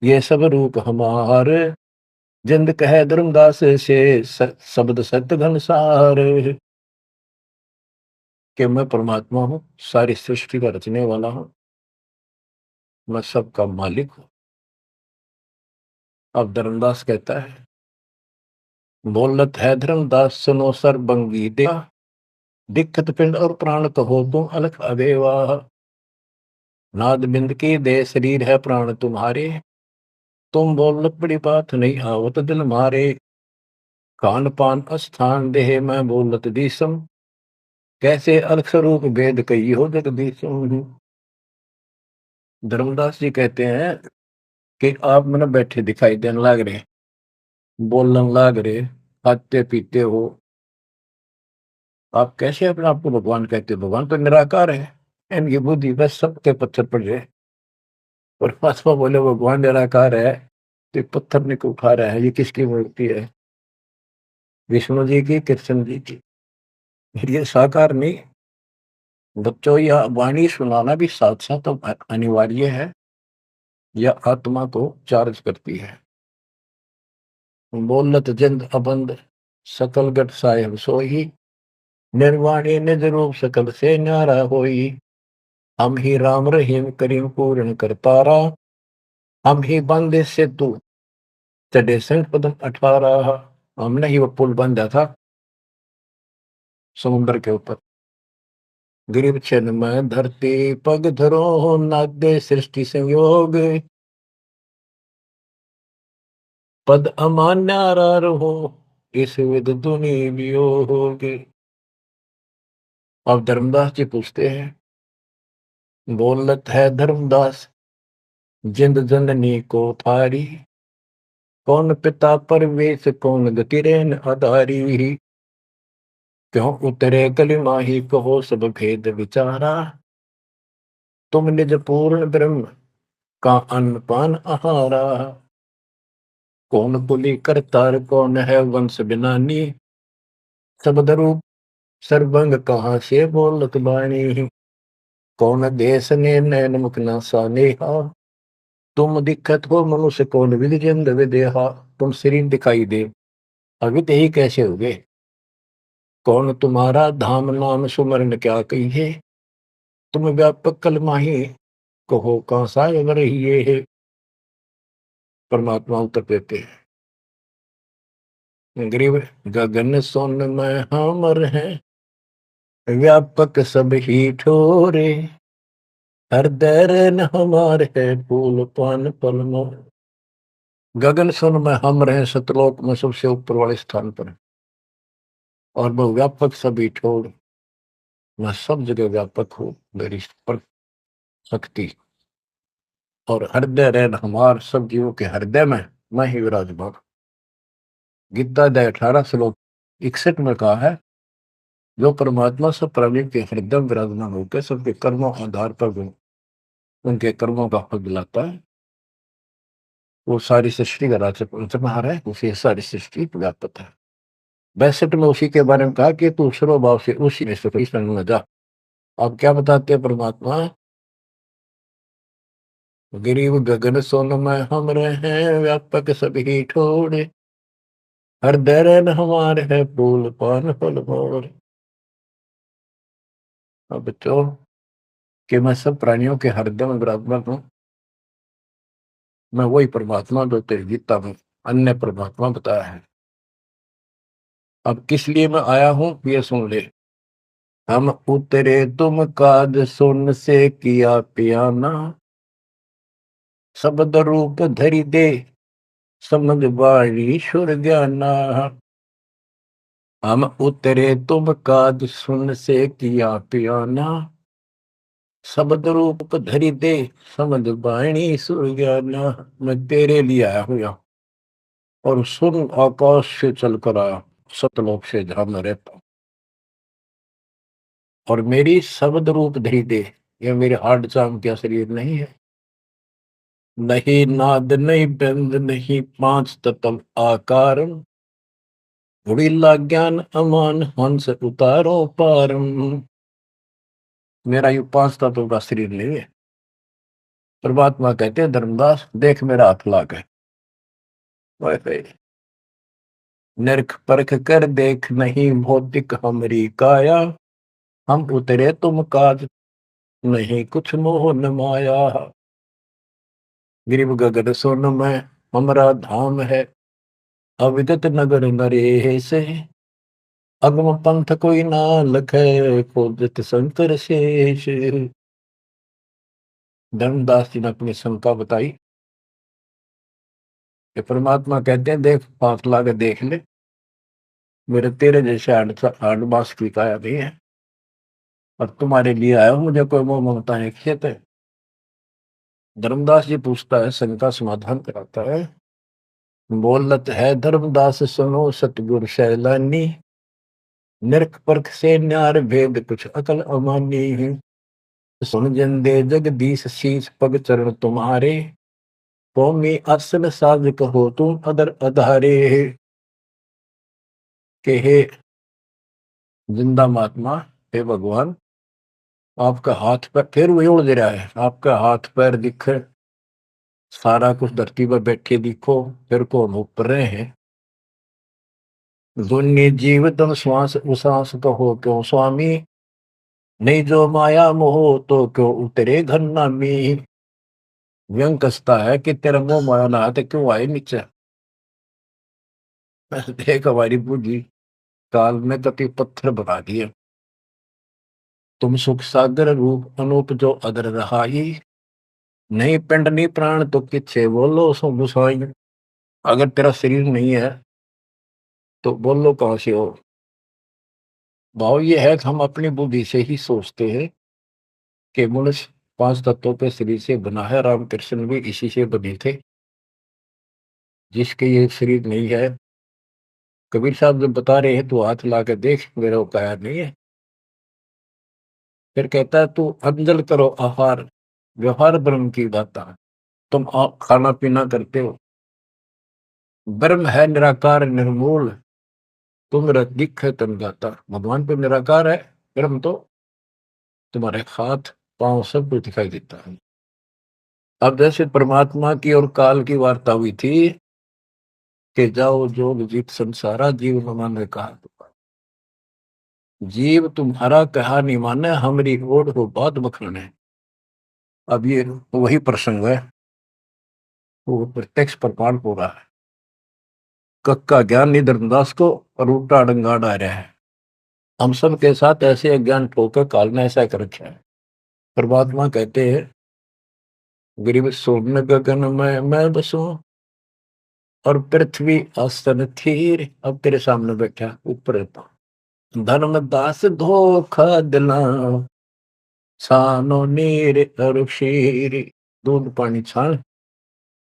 ये सब रूप हमारे, जिंद कहे धर्मदास से शब्द सत्य घनसार। कि मैं परमात्मा हूँ, सारी सृष्टि का रचने वाला हूँ, मैं सबका मालिक हूँ। अब धर्मदास कहता है, बोलत है धर्मदास सुनो सर्वंगी दे, दिक्कत पिंड और प्राण कहो तुम अलख अबेवा। नाद बिंद की दे शरीर है प्राण तुम्हारे, तुम बोलत बड़ी बात नहीं आवत दिल मारे। खान पान स्थान देह मैं बोलत दिसम, कैसे अलख स्वरूप भेद कही हो जगदीशम। धर्मदास जी कहते हैं कि आप मैंने बैठे दिखाई देने लग रहे, बोलने लग रहे, खाते पीते हो, आप कैसे अपने आप को भगवान कहते हो। भगवान तो निराकार है, इनकी बुद्धि बस सबके पत्थर पड़ जाए। परमात्मा बोले भगवान निराकार है, तो पत्थर ने को उठा रहा है, ये किसकी मूर्ति है, विष्णु जी की, कृष्ण जी की। ये साकार नहीं। बच्चों, यह वाणी सुनाना भी साथ साथ अनिवार्य है, यह आत्मा को चार्ज करती है। बोलत जिंद अबंद सकल गट साहेब सोही, निर्वाणी निज रूप सकल से न्यारा होई। हम ही राम रहीम करीम पूर्ण करतारा, हम ही बंदे से तू चढ़े संग पदम 18। हमने ही वो पुल बांधा था समुद्र के ऊपर। गिरिव छन में धरती पग धरो, नादे सृष्टि संयोग, पद अमान्यारा रहो, इस विद दुनि वियोग। अब धर्मदास जी पूछते हैं, बोलत है धर्मदास जिंद जननी को थारी, कौन पिता परवेश कौन गति रेन आधारी। क्यों उतरे कलिमा ही कहो सब भेद विचारा, तुम निज पूर्ण ब्रह्म का अन्न पान आहारा। कौन पुली करतार, कौन है वंश बिनानी, शब्द रूप सर्वंग कहाँ से बोलत बाणी। कौन देश ने नैन मुख न सानेहा, तुम दिक्कत हो मनुष्य कौन विधि जंद विदेहा। तुम शरीर दिखाई दे, अवित ही कैसे हो गए। कौन तुम्हारा धाम नाम सुमरन क्या कहिए, तुम व्यापक कल माही कहो कहाँ सा रहिए है। परमात्मा उत्तर देते हैं, गरीब गगन सोन में हमर है, व्यापक सब ही ठोरे, हृदय न हमार है फूल पान फल मोर। गगन सुन में हम रहे, सतलोक में सबसे ऊपर वाले स्थान पर, और वो व्यापक सभी ठोर, मैं सब जगह व्यापक हूँ, मेरी पर शक्ति और हृदय रहन हमार, सब जीवों के हृदय में मैं ही विराजमान। गीता अध्याय 18 श्लोक 61 में कहा है, जो परमात्मा सब प्राणियों के हृदय में विराजमान होकर सबके कर्मों आधार पर भी उनके कर्मों का फल दिलाता है, वो सारी सृष्टि का राज्य पंचमहार है, उसे सारी सृष्टि व्यापक है। 62 में उसी के बारे में कहा कि तू सर्वभाव से उसी में से जा। अब क्या बताते हैं परमात्मा, गिरिव गगन सोन में हम रहे, व्यापक सभी ठोरे, हृदय रहन हमारे है फूल पान फल मोर। अब बच्चों कि मैं सब प्राणियों के हृदय में विराजमान हूँ, मैं वही परमात्मा जो तेरी गीता में अन्य परमात्मा बताया है। अब किस लिए मैं आया हूं ये सुन ले। हम उतरे तुम काज सुन से किया पियाना, शब्द रूप धरि दे समझ वाणी सुर ज्ञाना। हम उतरे तुम काज सुन से किया पियाना, शब्द रूप धरि दे समझ वाणी सुर ज्ञाना। मैं तेरे लिए आया हूं यहाँ, और सुन आकाश से चलकर आया, सतलोक से जहां मैं रहता हूं, और मेरी शब्द रूप धरि दे। यह मेरे हार्ड चाम का शरीर नहीं है, नहीं नाद नहीं बंद नहीं पांच तत्व आकार, उड़ीला ज्ञान अमान हंस उतारो पारम। मेरा ये पांच तत्वों का शरीर नहीं है। परमात्मा कहते हैं, धर्मदास देख मेरा हाथ लाग है, वैसे नरक परख कर देख नहीं भौतिक हमारी काया, हम उतरे तुम काज नहीं कुछ मोह न माया। गिरिव गगन सोन में हमारा धाम है, अविदत नगर नरे से, अगम पंथ कोई ना लखे खोजत शंकर शेष। धर्मदास जी ने अपनी शंका बताई कि परमात्मा कहते हैं, देख हाथ ला के देख ले, मेरे तेरे जैसे आठ मास की काया नहीं है, और तुम्हारे लिए आया हूं, मुझे कोई मोह ममता है खेत है। धर्मदास जी पूछता है, शंका समाधान कराता है, बोलत है धर्मदास सुनो सतगुरु सैलानी, नरक परख से न्यार भेद कुछ अकल अमानी है। सुन जंदे जगदीश शीश पग चरण तुम्हारे, कौमी असल साज कहो तुम अदर अधारे। के हे जिंदा महात्मा, हे भगवान, आपका हाथ पैर फिर वही उड़ रहा है, आपका हाथ पैर दिख, सारा कुछ धरती पर बैठे दिखो, फिर कौन ऊपर रहे हैं। दुन्नी जीव तम श्वास उश्वास कहो क्यों स्वामी, नहीं जो माया मोह तो क्यों उतरे घर नामी। व्यंग कसता है कि तेरा मोह माया ना आते क्यों आए नीचे। देख हमारी बुद्धि काल में कति पत्थर बना दिए, तुम सुख सागर रूप अनूप जो अदर रहाई, नहीं पिंड नहीं प्राण तो किच्छे बोलो सो गुसाई। अगर तेरा शरीर नहीं है तो बोलो कहां से हो। भाव ये है कि हम अपनी बुद्धि से ही सोचते हैं कि मनुष्य पांच तत्वों के शरीर से बना है, रामकृष्ण भी इसी से बने थे। जिसके ये शरीर नहीं है, कबीर साहब जब बता रहे हैं तो हाथ ला के देख, मेरा वो काया नहीं है। फिर कहता है, तू अंजल करो आहार, व्यवहार ब्रह्म की दाता। तुम खाना पीना करते हो, ब्रह्म है निराकार निर्मूल, तुम रत दिख है तन गाता। भगवान तो निराकार है, ब्रह्म तो तुम्हारे हाथ पांव सब कुछ दिखाई देता है। अब जैसे परमात्मा की और काल की वार्ता हुई थी कि जाओ जोग जीत संसारा, जीव न माने कहा। जीव तुम्हारा कहा नहीं माने, हमारी ओर हो बात बखाने। अब ये वही प्रसंग है, वो प्रत्यक्ष प्रमाण हो रहा है। कक्का ज्ञान नहीं धर्मदास को, और उल्टा डंगा डा रहा है। हम सब के साथ ऐसे अज्ञान ठोकर काल ने ऐसा कर रखा है। परमात्मा कहते हैं गरीब सोन गगन में मैं बसूं, और पृथ्वी आसन थीर। अब तेरे सामने बैठा ऊपर रहता। धर्मदास धोखा दिला, छानो नीर और शीर। दूध पानी छान,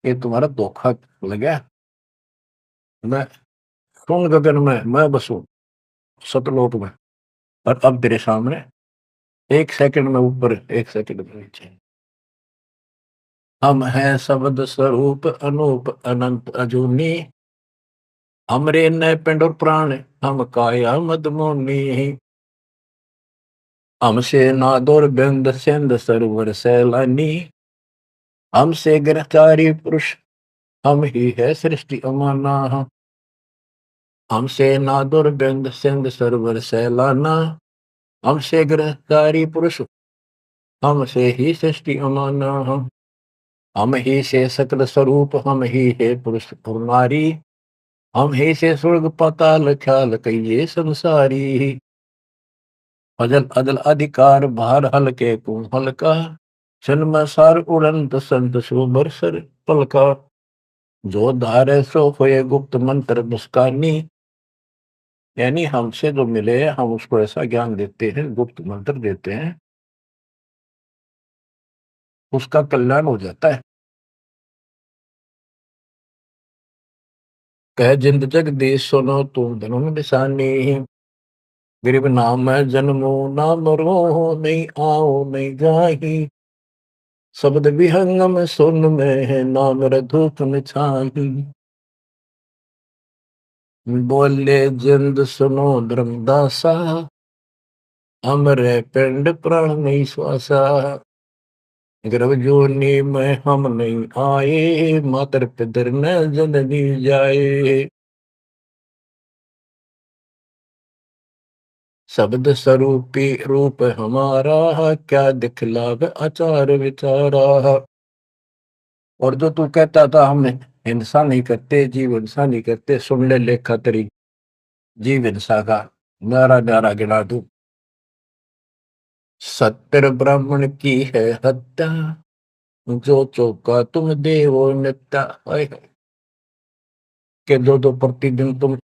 ये तुम्हारा धोखा लगा। मैं सुन गगन में मैं बसूं, सतलोक में, और अब तेरे सामने एक सेकंड में ऊपर, एक सेकंड में नीचे। हम हैं शब्द स्वरूप अनूप अनंत अजूनी, हमरे न पिंड और प्राण, हम काया मदमोनी। हमसे नादोर बिंद सिंध सरोवर सैलानी, हमसे गिरफ्तारी पुरुष, हम ही है सृष्टि अमाना। हमसे नादुर बिंद सिंध सरोवर सैलाना, हमसे गिरफ्तारी पुरुष, हमसे ही सृष्टि अमाना। हम ही से सकल स्वरूप, हम ही है पुरुष और नारी, हम ही से स्वर्ग पाताल ख्याल कहिए संसारी। अजल अदल अधिकार भार हल्के को हल्का, जन्म सार उड़ंत संत सुबर सर पलका। जो धारे सो होए गुप्त मंत्र मुस्कानी, यानी हमसे जो मिले हम उसको ऐसा ज्ञान देते हैं, गुप्त मंत्र देते हैं, उसका कल्याण हो जाता है। कह जिंद जग देश सुनो तुम धनुम निशानी, गरीब नाम है जन्मो ना मरो, नहीं आओ नहीं जाही। शब्द विहंगम सुन में है नाम धूप में छाही। बोले जिंद सुनो धर्मदासा, हमरे पिंड प्राण नहीं श्वासा। गर्भ जोनी में हम नहीं आए, मातर पितर न जननी जाए। शब्द स्वरूपी रूप हमारा, क्या दिखलावे आचार विचारा। और जो तू कहता था हम हिंसा नहीं करते, जीव हिंसा नहीं करते, सुन ले लेखा तेरी जीव हिंसा का नारा नारा गिना दू। सत्तर ब्राह्मण की है हत्या, जो चौका तुम देवो नित्या। के दो दो प्रतिदिन तुम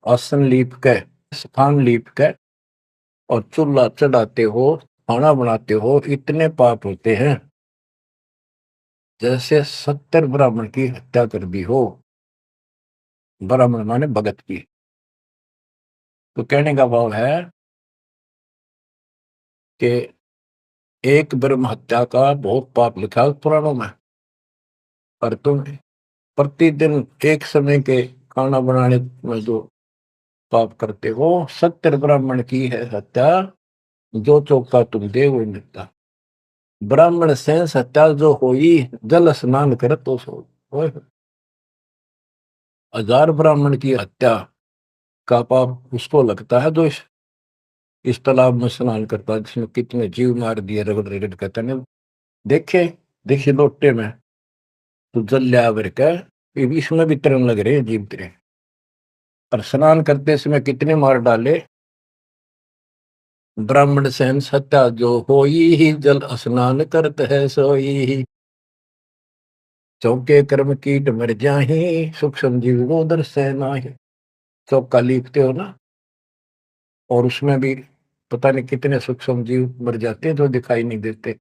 आसन लीप के, स्थान लीप के, और चूल्हा चढ़ाते हो, खाना बनाते हो, इतने पाप होते हैं जैसे 70 ब्राह्मण की हत्या कर दी हो। ब्राह्मण माने भगत की। तो कहने का भाव है कि एक ब्रह्म हत्या का बहुत पाप लिखा है पुराणों में, पर तुम प्रतिदिन एक समय के खाना बनाने में जो पाप करते हो, 70 ब्राह्मण की है हत्या, जो चौका तुम दे वो मिलता। ब्राह्मण से हत्या जो हुई, जल स्नान कर तो सो। ओए, 1000 ब्राह्मण की हत्या का पाप उसको लगता है जो इस तालाब में स्नान करता है, जिसमें कितने जीव मार दिए, रगड़ रगड़ कहते हैं। देखे देखे लोटे में तो जल लिया वर का, ये भी इसमें भी तरन लग रहे हैं जीव तेरे। और स्नान करते समय कितने मार डाले। ब्राह्मण सहन सत्या जो होई ही, जल स्नान करत है सोई। चौके कर्म कीट मर जाही, सुख संजीव वो दर से नाही। चौका लिखते हो ना, और उसमें भी पता नहीं कितने सूक्ष्म जीव मर जाते हैं जो दिखाई नहीं देते।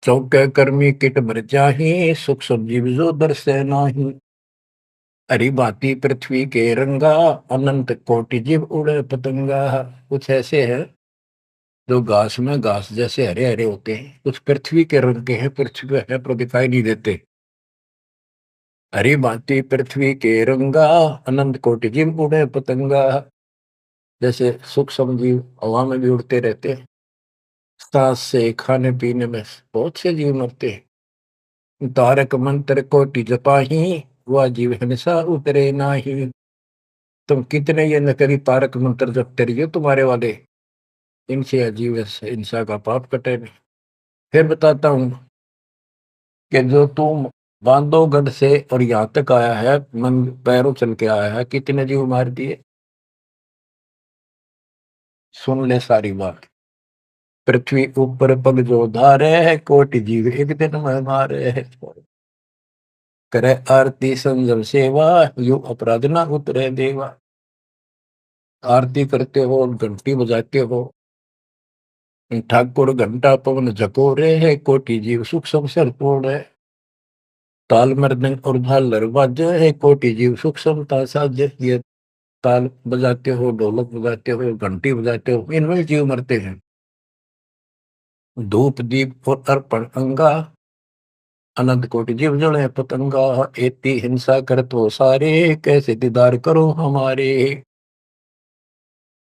चौके कर्मी किट मर जाही, सूक्ष्म जीव जो दर से नाही। हरी भांति पृथ्वी के रंगा, अनंत कोटि जीव उड़े पतंगा। कुछ ऐसे है जो घास में घास जैसे हरे हरे होते हैं, कुछ पृथ्वी के रंग के हैं, पृथ्वी पे है पर दिखाई नहीं देते। हरी भांति पृथ्वी के रंगा, अनंत कोटि जीव उड़े पतंगा। जैसे सूक्ष्म जीव हवा में भी उड़ते रहते हैं, सांस से खाने पीने में बहुत से जीव मरते हैं। तारक मंत्र कोटि जपाही, वह जीव हिंसा उतरे नाही। तुम कितने ये नकली तारक मंत्र जपते रहिए तुम्हारे वाले, इनसे अजीब हिंसा का पाप कटे नहीं। फिर बताता हूं कि जो तुम बांधवगढ़ से और यहाँ तक आया है, मन पैरों चल के आया है, कितने जीव मार दिए। सुन ले सारी बात। पृथ्वी ऊपर पग जो धारे है, कोटि जीव एक दिन में मारे है। करे आरती संजम सेवा, यू अपराध ना उतरे देवा। आरती करते हो, घंटी बजाते हो, ठाकुर घंटा पवन झकोरे है, कोटि जीव सुख संसर पूर्ण है। ताल मृदंग और झालर बाजे है, कोटि जीव सुख समता साजे। ये ताल बजाते हो, ढोलक बजाते हो, घंटी बजाते हो, इनमें जीव मरते हैं। धूप दीप और अर्पण अंगा, अनंत कोटि जीव जड़े पतंगा। एती हिंसा करत हो सारे, कैसे दीदार करो हमारे।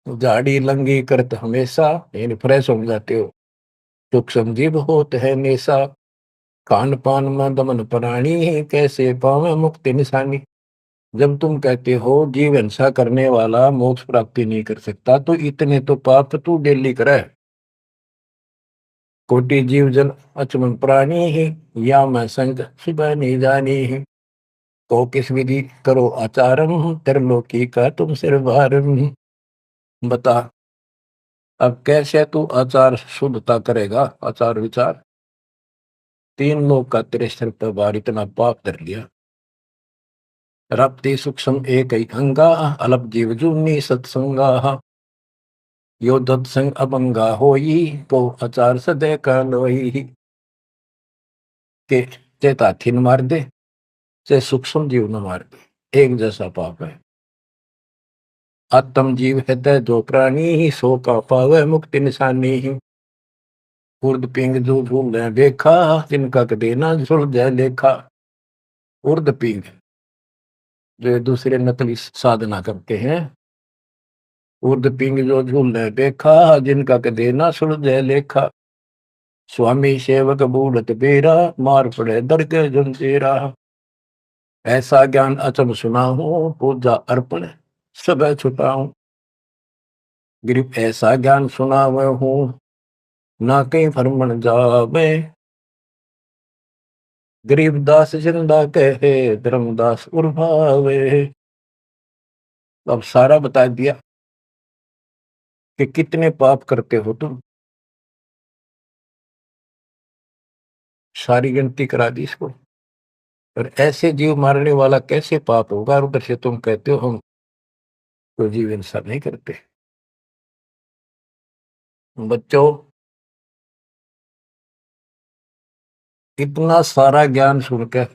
झाड़ी लंगी करत हमेशा, इन फ्रेश हो जाते हो। सूक्ष्म जीव होत है नेसा, खान पान में दमन प्राणी, कैसे पावे मुक्ति निशानी। जब तुम कहते हो जीव हिंसा करने वाला मोक्ष प्राप्ति नहीं कर सकता, तो इतने तो पाप तू डेली करे। कोटि जीव जन अचमन प्राणी ही, या मैं संग सुबह नहीं जानी ही। तो किस विधि करो आचारम, त्रिलोकी का तुम सिर भारम। बता अब कैसे तू आचार शुद्धता करेगा, आचार विचार। तीन लोग का तेरे सिर पर भार इतना पाप कर लिया। रप्ति सूक्ष्म एक ही अंगा, अलप जीव जूनी सत्संगा। यो दत्संग अभंगा होई, को आचार सदे का लोई। के चेत हाथी न मार दे, चाहे सूक्ष्म जीव न मार दे, एक जैसा पाप है। आत्म जीव है जो प्राणी ही, सो का पावे मुक्ति निशानी ही। उर्द पिंग जो झूल देखा, जिनका कदे ना सुलझे लेखा। उर्द पिंग जो दूसरे नकली साधना करते हैं, उर्द पिंग जो झूल देखा, जिनका कदे ना सुलझे लेखा। स्वामी सेवक बूढ़त बेरा, मार पड़े दर के जंजीरा। ऐसा ज्ञान अचम सुना हूं, पूजा अर्पण सब छुटाऊं। गिरिप ऐसा ज्ञान सुना हूं, ना कहीं फरमन जावे। गरीबदास जिंदा कहे, धर्मदास उर्भावे। अब सारा बता दिया कि कितने पाप करते हो तुम, सारी गिनती करा दी इसको। और ऐसे जीव मारने वाला कैसे पाप होगा, और उधर से तुम कहते हो हम तो जीव हिंसा नहीं करते। बच्चों, इतना सारा ज्ञान सुनकर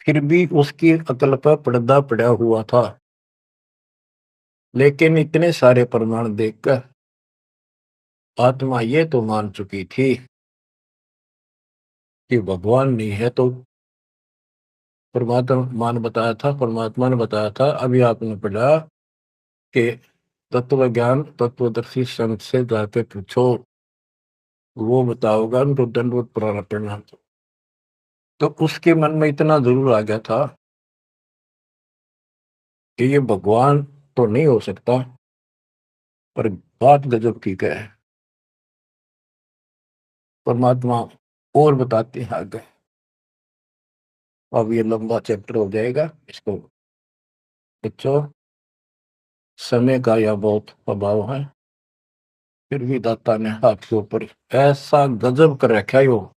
फिर भी उसकी अकल पर पर्दा पड़ा हुआ था। लेकिन इतने सारे प्रमाण देखकर आत्मा ये तो मान चुकी थी कि भगवान नहीं है, तो परमात्मा ने बताया था। अभी आपने पढ़ा कि तत्व ज्ञान तत्वदर्शी संत से जाके पूछो, वो बताओगा तो दंडवत प्रणाम। तो उसके मन में इतना जरूर आ गया था कि ये भगवान तो नहीं हो सकता, पर बात गजब की है। परमात्मा और बताते हैं आगे। अब ये लंबा चैप्टर हो जाएगा, इसको बच्चों समय का यह बहुत अभाव है। फिर भी दाता ने आपके ऊपर ऐसा गजब कर रखा है, वो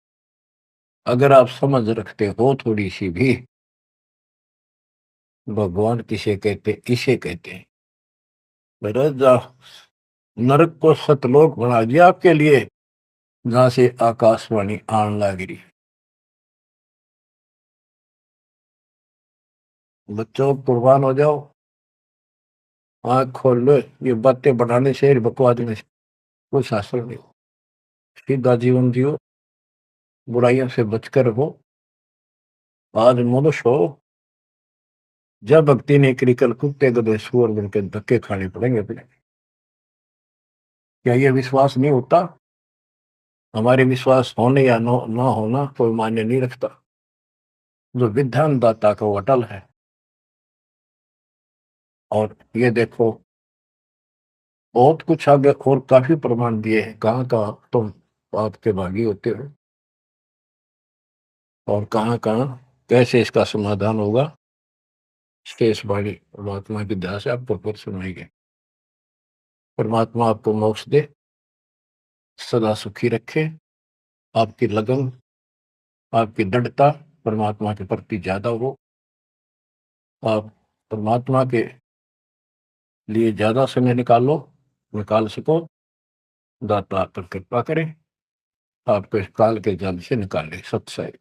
अगर आप समझ रखते हो थोड़ी सी भी, भगवान किसे कहते, इसे कहते हैं। मेरा नरक को सतलोक बना दिया आपके लिए, जहां से आकाशवाणी आन लग रही। बच्चों कुर्बान हो जाओ, आंख खोल लो। ये बातें बनाने से, बकवाद में कोई शास्त्र नहीं। सीधा जीवन जियो, बुराइयों से बचकर रहो। आज मनुष्य हो, जब भक्ति नहीं करी, कल कुत्ते गधे सुअर बन के धक्के खाने पड़ेंगे अपने। क्या ये विश्वास नहीं होता? हमारे विश्वास होने या ना होना कोई मायने नहीं रखता। जो विधान दाता का वो अटल है। और ये देखो, बहुत कुछ आगे और काफी प्रमाण दिए हैं, कहाँ कहाँ तुम आपके भागी होते हो और कहाँ कहाँ कैसे इसका समाधान होगा। शेष वाणी परमात्मा की दया से आपको फिर सुनाएंगे। परमात्मा आपको मोक्ष दे, सदा सुखी रखे, आपकी लगन, आपकी दृढ़ता परमात्मा के प्रति ज्यादा हो, आप परमात्मा के लिए ज्यादा समय निकाल सको। दाता आप पर कृपा करें, आपको इस काल के जाल से निकाले। सत्संग।